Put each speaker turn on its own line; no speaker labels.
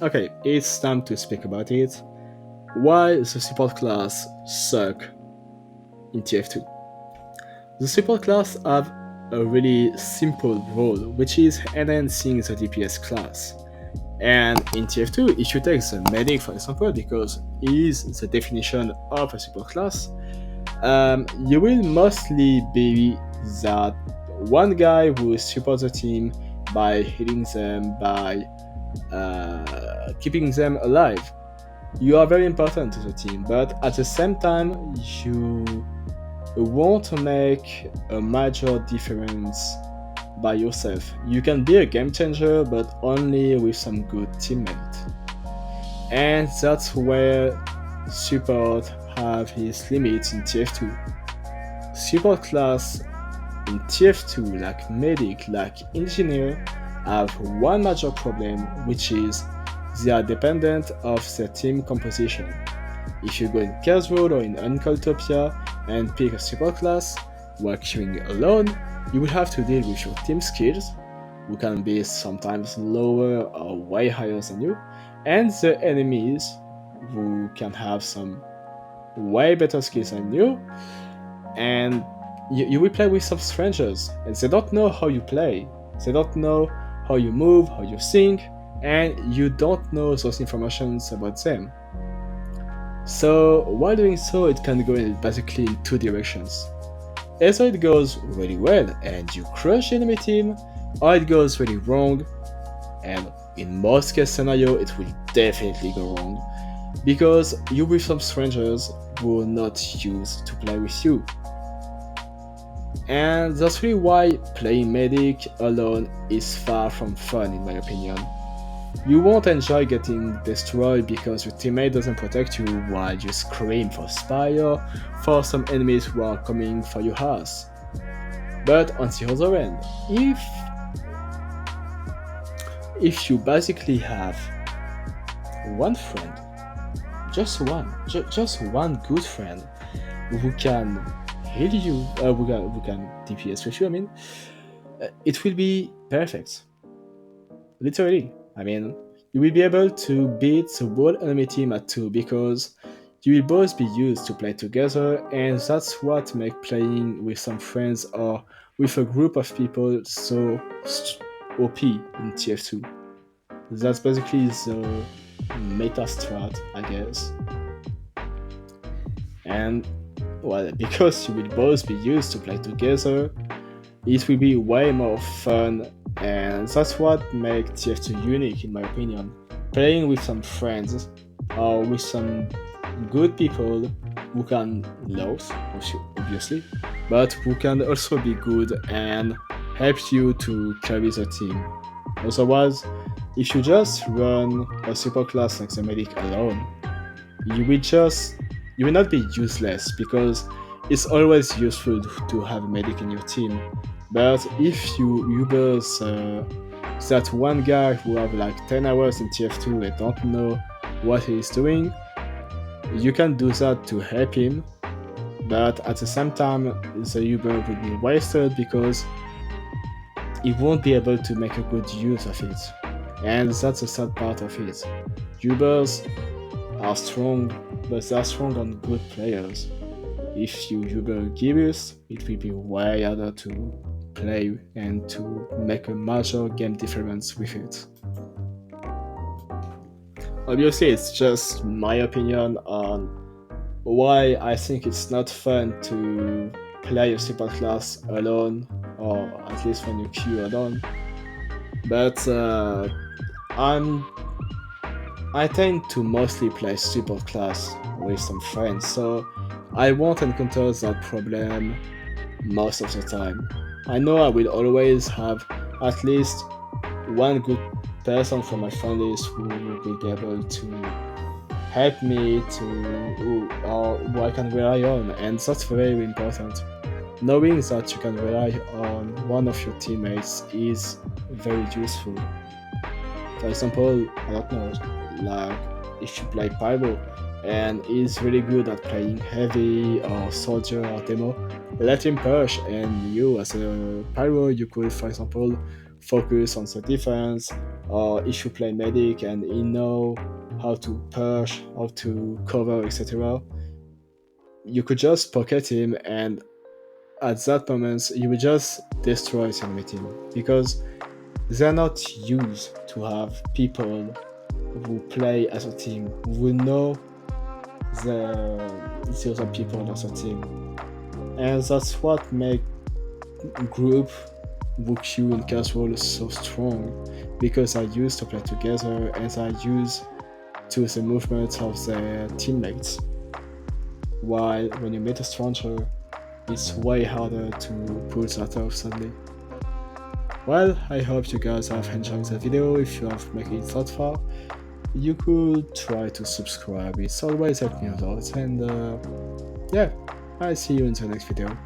Okay, it's time to speak about it. Why the support class suck in TF2? The support class have a really simple role, which is enhancing the DPS class. And in TF2, if you take the medic for example, because he is the definition of a support class, you will mostly be that one guy who supports the team by hitting them, by keeping them alive. You are very important to the team, but at the same time, you won't make a major difference by yourself. You can be a game changer, but only with some good teammates. And that's where support have his limits in TF2. Support class in TF2, like medic, like engineer, have one major problem, which is they are dependent of their team composition. If you go in Chaos Road or in Uncultopia and pick a support class while queuing alone, you will have to deal with your team skills, who can be sometimes lower or way higher than you, and the enemies, who can have some way better skills than you, and you will play with some strangers, and they don't know how you play, they don't know how you move, how you think, and you don't know those informations about them. So while doing so, it can go in basically in two directions. Either it goes really well and you crush the enemy team, or it goes really wrong, and in most case scenario, it will definitely go wrong because you with some strangers who are not used to play with you. And that's really why playing medic alone is far from fun in my opinion. You won't enjoy getting destroyed because your teammate doesn't protect you while you scream for Spire for some enemies who are coming for your house. But on the other end, if you basically have one friend, just one good friend who can heal you, who can DPS with you, I mean, it will be perfect. Literally. I mean, you will be able to beat the whole enemy team at 2 because you will both be used to play together, and that's what makes playing with some friends or with a group of people so OP in TF2. That's basically the meta strat, I guess. And well, because you will both be used to play together, it will be way more fun, and that's what makes TF2 unique in my opinion. Playing with some friends or with some good people who can lose, obviously, but who can also be good and help you to carry the team. Otherwise, if you just run a support class like the medic alone, you will just you will not be useless because it's always useful to have a medic in your team. But if you Ubers that one guy who have like 10 hours in TF2 and don't know what he is doing, you can do that to help him, but at the same time the Uber will be wasted because he won't be able to make a good use of it. And that's the sad part of it. Ubers are strong, but they are strong on good players. If you Uber Gibus, it will be way harder to play and to make a major game difference with it. Obviously, it's just my opinion on why I think it's not fun to play a support class alone, or at least when you queue alone. But I tend to mostly play support class with some friends, so I won't encounter that problem most of the time. I know I will always have at least one good person from my friend list who will be able to help me to or who I can rely on, and that's very important. Knowing that you can rely on one of your teammates is very useful. For example, I don't know, like if you play Pyro and he's really good at playing heavy or soldier or demo, let him push, and you as a Pyro, you could, for example, focus on the defense, or if you play medic and he know how to push, how to cover, etc., you could just pocket him, and at that moment you will just destroy the enemy team, because they're not used to have people who play as a team, who know the other people as a team. And that's what makes group queue and casual so strong, because I used to play together and I used to the movements of their teammates. While when you meet a stranger, it's way harder to pull that off suddenly. Well, I hope you guys have enjoyed the video. If you have made it that far, you could try to subscribe. It's always helped me a lot. And yeah, I'll see you in the next video.